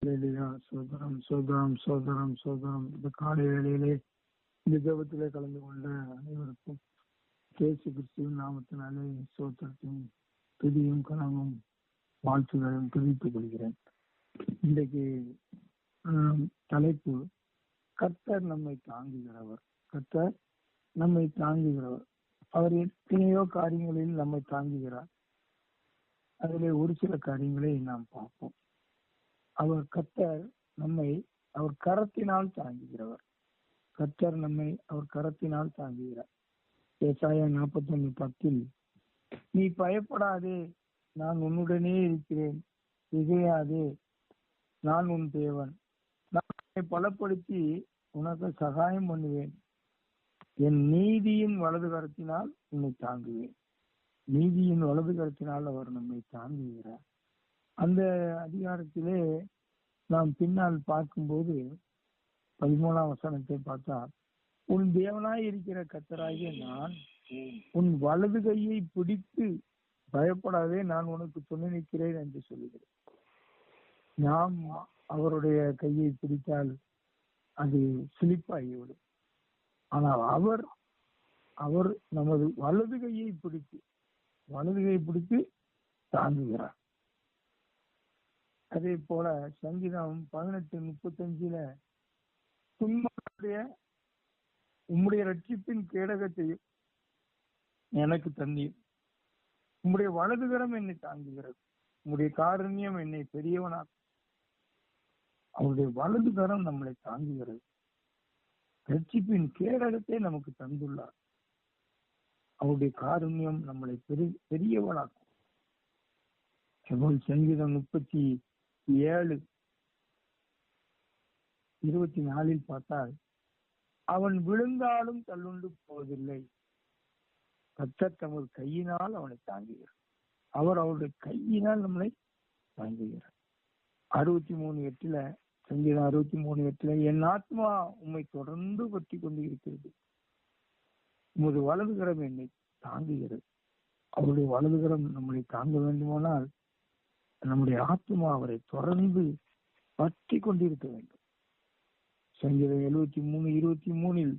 ஹல்லேலூயா. சோதரம் சோதரம் சோதரம் சோதரம். இந்த காலை வேளையிலே இந்த ஜெபத்திலே கலந்து கொண்ட அனைவருக்கும் இயேசு கிறிஸ்துவின் நாமத்தினாலே சோத்திரத்தையும் துதியும் கனமும் வாழ்த்துதலும் தெரிவித்துக் கொள்கிறேன். இன்றைக்கு தலைப்பு கர்த்தர் நம்மை தாங்குகிறவர். கர்த்தர் நம்மை தாங்குகிறவர். அவர் எத்தனையோ காரியங்களில் நம்மை தாங்குகிறார். அதிலே ஒரு சில காரியங்களை நாம் பார்ப்போம். கர்த்தர் நம்மை அவர் கரத்தினால் தாங்குகிறவர். கர்த்தர் நம்மை அவர் கரத்தினால் தாங்குகிறார். ஏசாயா 41:10 நீ பயப்படாதே, நான் உன்னுடனே இருக்கிறேன், திகையாதே, நான் உன் தேவன், நான் உன்னை பலப்படுத்தி உனக்கு சகாயம் பண்ணுவேன், என் நீதியின் வலது கரத்தினால் உன்னை தாங்குவேன். நீதியின் வலது கரத்தினால் அவர் நம்மை தாங்குகிறார். அந்த அதிகாரத்திலே நாம் பின்னால் பார்க்கும்போது 13ஆம் வசனத்தை பார்த்தா, உன் தேவனாய் இருக்கிற கர்த்தராகிய நான் உன் வலது கையை பிடித்து பயப்படாதே, நான் உனக்கு துணை நிற்கிறேன் என்று சொல்லுகிறேன். நாம் அவருடைய கையை பிடித்தால் அது சிலிப்பாகிவிடும். ஆனால் அவர் நமது வலது கையை பிடித்து தாங்குகிறார். அதே போல சங்கீதம் 18:35 உம்முடைய ரட்சிப்பின் கேடகத்தையும் எனக்கு தந்தீர், உம்முடைய வலதுகரம் என்னை தாங்குகிறது, உம்முடைய காருண்யம் என்னை பெரியவனாக்கும். அவருடைய வலதுகரம் நம்மளை தாங்குகிறது. ரட்சிப்பின் கேடகத்தை நமக்கு தந்துள்ளார். அவருடைய காருண்யம் நம்மளை பெரியவனாக்கும். சங்கீதம் 37:24 பார்த்தால், அவன் விழுந்தாலும் தள்ளுண்டு போவதில்லை, கர்த்தர் தமது கையினால் அவனை தாங்குகிறார். அவருடைய கையினால் நம்மளை தாங்குகிறார். 63:8 சங்கீதம் 63:8 என் ஆத்மா உம்மை தொடர்ந்து பற்றி கொண்டு இருக்கிறது, உமது வலதுகரம் என்னை தாங்குகிறது. அவருடைய வலதுகரம் நம்மளை தாங்க வேண்டுமானால் நம்முடைய ஆத்மா அவரை தொடர்ந்து பற்றி கொண்டிருக்க வேண்டும். சங்கீதம் 73:23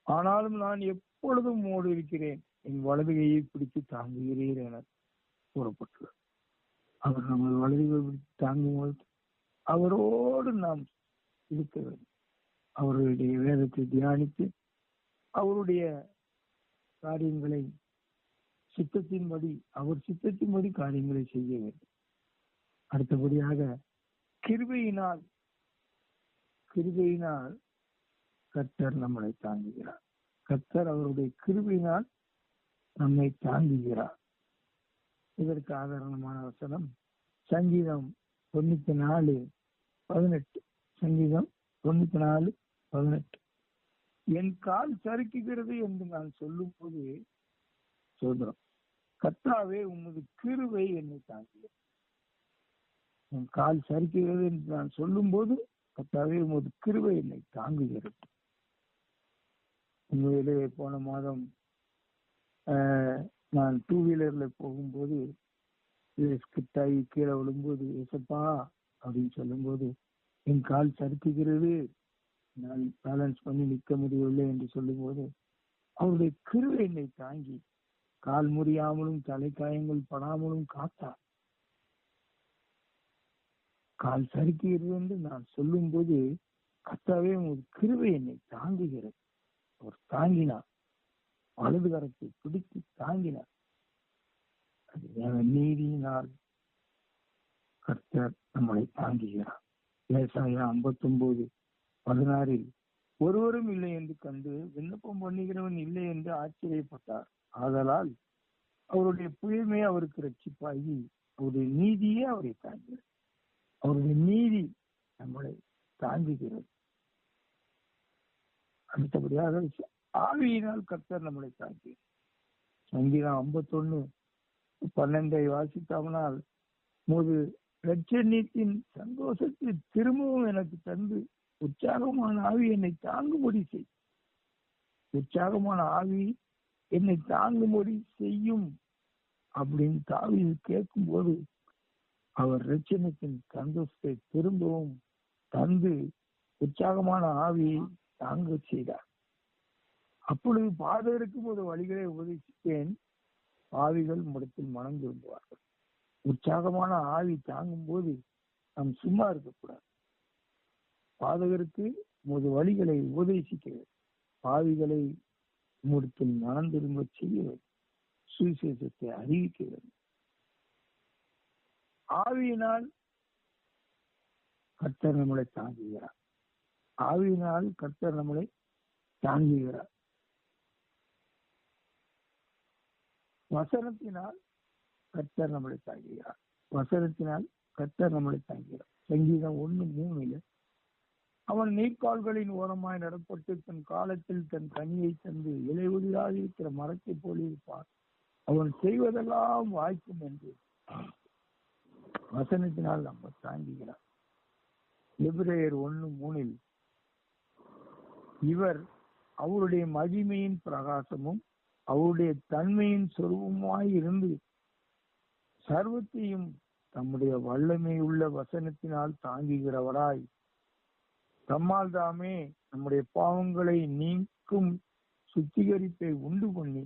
ஆனாலும் நான் எப்பொழுதும் உம்மோடு இருக்கிறேன், என் வலது கையை பிடித்து தாங்குகிறீர் என கூறப்பட்டுள்ளது. அவர் நமது வலது கையை பிடித்து தாங்கும்போது அவரோடு நாம் இருக்க வேண்டும். அவருடைய வேதத்தை தியானித்து அவருடைய காரியங்களை அவர் சித்தத்தின்படி காரியங்களை செய்ய வேண்டும். அடுத்தபடியாக கிருபையினால் கர்த்தர் நம்மளை தாங்குகிறார். கர்த்தர் அவருடைய கிருபையினால் நம்மை தாங்குகிறார். இதற்கு ஆதாரமான வசனம் சங்கீதம் 94:18. சங்கீதம் 94:18 என் கால் சறுக்குகிறது என்று நான் சொல்லும் போது சோதரம் கர்த்தாவே உமது கிருபை என்னை தாங்குகிறது. என் கால் சறுக்குகிறது என்று நான் சொல்லும் போது கர்த்தாவே உமது கிருபை என்னை தாங்குகிறது. உண்மையிலே போன மாதம் நான் 2 வீலர்ல போகும்போது ஸ்கிட்டாகி கீழே விழும்போது ஏசப்பா அப்படின்னு சொல்லும் போது என் கால் சறுக்குகிறது, நான் பேலன்ஸ் பண்ணி நிற்க முடியவில்லை என்று சொல்லும் போது அவருடைய கிருபை என்னை தாங்கி கால் முறியாமலும் தலைக்காயங்கள் படாமலும் காத்தார். கால் சறுக்குகிறது என்று நான் சொல்லும் போது கர்த்தாவே உமது கிருபை என்னை தாங்குகிறது. அவர் தாங்கினார், வலது கரத்தை பிடித்து தாங்கினார். நீதியினால் கர்த்தர் நம்மளை தாங்குகிறார். ஏசாயா 59:16 ஒருவரும் இல்லை என்று கண்டு விண்ணப்பம் பண்ணுகிறவன் இல்லை என்று ஆச்சரியப்பட்டார். ஆதலால் அவருடைய புயமே அவருக்கு ரட்சிப்பாகி அவருடைய நீதியே அவரை தாங்குகிறது. அவருடைய நீதி நம்மளை தாங்குகிறது. அடுத்தபடியாக ஆவியினால் கர்த்தர் நம்மளை தாங்குகிறார். சங்கீதம் 51:12 வாசித்தாமல் உமது இரட்சணியத்தின் சந்தோஷத்தை திரும்பவும் எனக்கு தந்து உற்சாகமான ஆவி என்னை தாங்கும்படி செய். உற்சாகமான ஆவி என்னை தாங்கும்படி செய்யும் அப்படின்னு தாவீது கேட்கும் போது அவர் இரட்சணியத்தின் சந்தோஷத்தை திரும்பவும் தந்து உற்சாகமான ஆவியை தாங்க செய்தார். அப்பொழுது பாதகருக்கு ஒரு வழிகளை உபதேசித்தேன், பாவிகள் முடத்தில் மனம் திரும்புவார்கள். உற்சாகமான ஆவி தாங்கும் போது நாம் சும்மா இருக்கக்கூடாது. பாதகருக்கு ஒரு வழிகளை உபதேசிக்கிறது, பாவிகளை முடத்தில் மனம் திரும்ப செய்கிறது, சுவிசேஷத்தை அறிவிக்கிறது. ஆவியினால் கர்த்தர் நம்மளை தாங்குகிறார். ஆவியினால் கர்த்தர் நம்மளை தாங்குகிறார். வசனத்தினால் கர்த்தர் நம்மளை தாங்குகிறார். வசனத்தினால் கர்த்தர் நம்மளை தாங்குகிறார். சங்கீதம் 1:3 அவன் நீர்க்கால்களின் ஓரமாய் நடப்பட்டு தன் காலத்தில் தன் கனியை தந்து இலையுதிராக இருக்கிற மரத்தை போல இருப்பார். அவன் செய்வதெல்லாம் வாய்க்கும் என்று வசனத்தினால் நம்ம தாங்குகிறார். எபிரேயர் 1:3 இவர் அவருடைய மகிமையின் பிரகாசமும் அவருடைய தன்மையின் சொரூபமாய் இருந்து சர்வத்தையும் தம்முடைய வல்லமை உள்ள வசனத்தினால் தாங்குகிறவராய் தம்மால் தாமே நம்முடைய பாவங்களை நீக்கும் சுத்திகரிப்பை உண்டு பண்ணி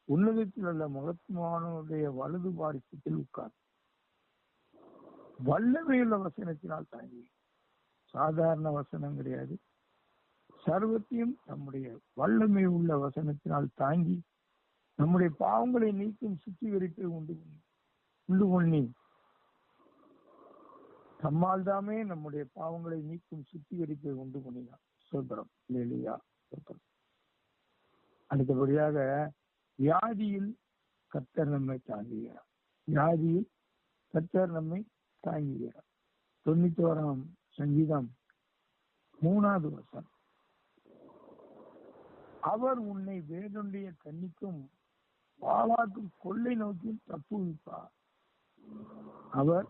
உன்னதத்தில் உள்ள மகத்துவமானவருடைய வலது பாரிசத்தில் உட்கார். வல்லமையுள்ள வசனத்தினால் தாங்கி, சாதாரண வசனம் கிடையாது, சர்வத்தையும் நம்முடைய வல்லமை உள்ள வசனத்தினால் தாங்கி நம்முடைய பாவங்களை நீக்கும் சுத்திகரிப்பை உண்டு பண்ணி தம்மால் தாமே நம்முடைய பாவங்களை நீக்கும் சுத்திகரிப்பை உண்டு பண்ணினார். சோதரம் இல்லையா? அடுத்தபடியாக வியாதியில் கர்த்தர் நம்மை தாங்குகிறார். வியாதியில் கர்த்தர் நம்மை தாங்குகிறார். 91 சங்கீதம் 3வது வசனம், அவர் உன்னை வேறொன்றைய கண்ணிக்கும் பாலாக்கும் கொள்ளை நோக்கியும் தப்புவிப்பார். அவர்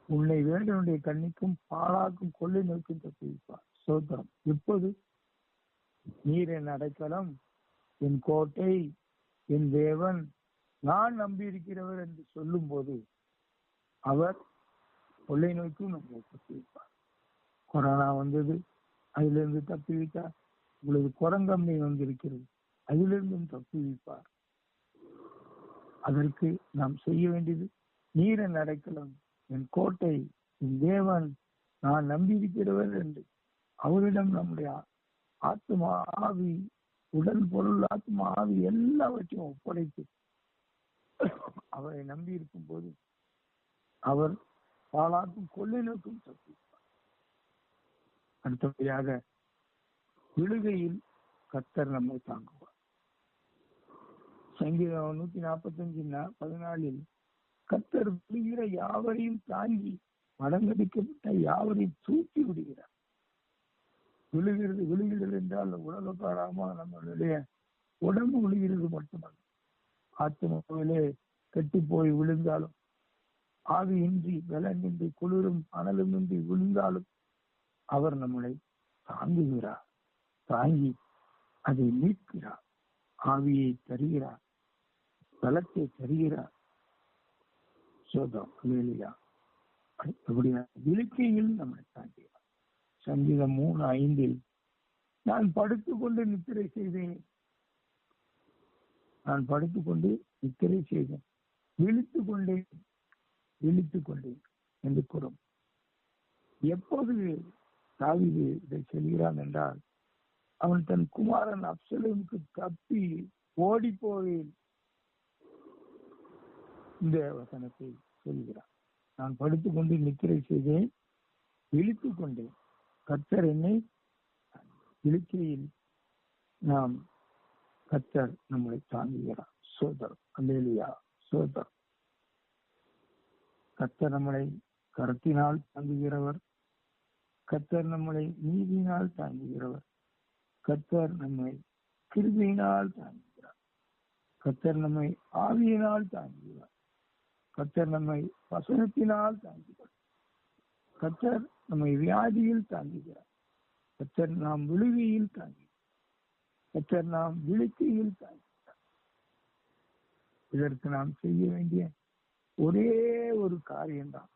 உன்னை வேறொன்றைய கண்ணிக்கும் பாலாக்கும் கொள்ளை நோக்கியும் தப்புவிப்பார். சோத்திரம். இப்போது நீர் என் அடைக்கலம், என் கோட்டை, என் தேவன், நான் நம்பியிருக்கிறவர் என்று சொல்லும் போது அவர் கொள்ளை நோக்கியும் நம்மை தப்புவிப்பார். கொரோனா வந்தது, அதிலிருந்து தப்புவித்தார். உங்களுக்கு குரங்கம்மை வந்திருக்கிறது, அதிலிருந்தும் தப்புவிப்பார். அதற்கு நாம் செய்ய வேண்டியது, நீர் என் அடைக்கலம், என் கோட்டை, என் தேவன், நான் நம்பியிருக்கிறவர் என்று அவரிடம் நம்முடைய ஆத்மா ஆவி, உடல் பொருள் ஆத்மா ஆவி எல்லாவற்றையும் ஒப்படைத்து அவரை நம்பி இருக்கும் போது அவர் பாலாக்கும் கொள்ளை நோக்கும் தப்புவிப்பார். அடுத்தபடியாக விழுகையில் கர்த்தர் நம்மை தாங்குவார். சங்கீதம் 145:14 கர்த்தர் விழுகிற யாவரையும் தாங்கி மடங்கடிக்கப்பட்ட யாவரையும் தூக்கி விடுகிறார். விழுகிறது என்றால் உலகக்காரமா நம்மளுடைய உடம்பு விழுகிறது மட்டுமல்ல, ஆத்மாவிலே கெட்டு போய் விழுந்தாலும், ஆவியின்றி பலனின்றி குளிரும் அனலுமின்றி விழுந்தாலும் அவர் நம்மளை தாங்குகிறார். தாங்கி அதை மீட்கிறார், ஆவியை தருகிறார், பலத்தை தருகிறார். சோதம் இல்லையா? அப்படியா? இலக்கையில் நம்மளை தாங்குகிறார். சங்கீதம் 3:5 நான் படுத்துக்கொண்டு நித்திரை செய்தேன், நான் படுத்துக்கொண்டு நித்திரை செய்தேன், விழித்துக் கொண்டேன் என்று கூறும். எப்போது தாவீது இதை சொல்கிறான் என்றால், அவன் தன் குமாரன் அப்சலோமுக்கு தப்பி ஓடி போவேன் இந்த வசனத்தை சொல்கிறான். நான் படுத்துக்கொண்டு நித்திரை செய்தேன், விழித்துக் கொண்டேன். கர்த்தர் என்னை இழுக்கையில் நாம் கர்த்தர் நம்மளை தாங்குகிறார். சோதரம் அல்லேலூயா. சோதரம். கர்த்தர் நம்மளை கரத்தினால் தாங்குகிறவர், கர்த்தர் நம்மளை நீதியினால் தாங்குகிறவர், கர்த்தர் நம்மை கிருபையினால் தாங்குகிறார், கர்த்தர் நம்மை ஆவியினால் தாங்குகிறார், கர்த்தர் நம்மை வசனத்தினால் தாங்குகிறார், கர்த்தர் நம்மை வியாதியில் தாங்குகிறார், கர்த்தர் நாம் விழுகையில் தாங்குகிறார், கர்த்தர் நாம் விழுக்கையில் தாங்குகிறார். இதற்கு நாம் செய்ய வேண்டிய ஒரே ஒரு காரியம்தான்.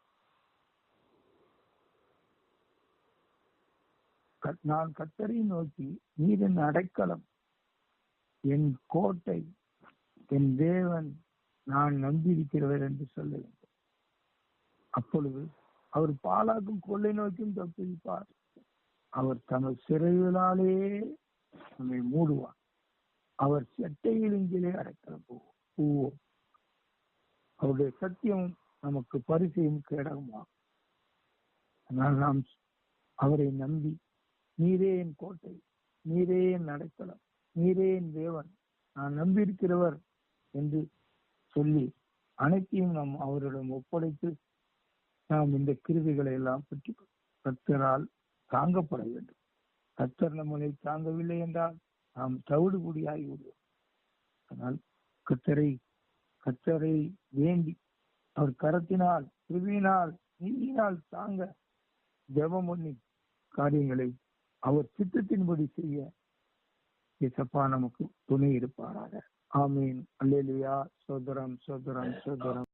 நான் கர்த்தரை நோக்கி, நீர் என் அடைக்கலம், என் கோட்டை, என் தேவன், நான் நம்பியிருக்கிறவர் என்று சொல்ல வேண்டும். அப்பொழுது அவர் பாலாக்கும் கொள்ளை நோக்கியும் தப்பிப்பார். அவர் தமது சிறைகளாலே நம்மை மூடுவார். அவர் செட்டையிலிங்கிலே அடைக்கலம் போவோம். அவருடைய சத்தியம் நமக்கு பரிசையும் கேடகமாகும். ஆனால் நாம் அவரை நம்பி, நீரே என் கோட்டை, நீரே என் அடைக்கலம், நீரே என் தேவன், நான் நம்பியிருக்கிறவர் என்று சொல்லி அனைத்தையும் நாம் அவரிடம் ஒப்படைத்து நாம் இந்த கிருவிகளை எல்லாம் பற்றி கர்த்தரால் தாங்கப்பட வேண்டும். கர்த்தர் நம்மளை தாங்கவில்லை என்றால் நாம் தவிடுபொடியாகி விடுவோம். ஆனால் கர்த்தரை வேண்டி அவர் கரத்தினால், கிருவியினால், நீதியினால் தாங்க ஜெபம் பண்ணி காரியங்களை அவர் சித்தத்தின்படி செய்ய இயேசப்பா நமக்கு துணை இருப்பாராக. ஆமீன். அல்லேலூயா. சோதரம் சோதரம் சோதரம்.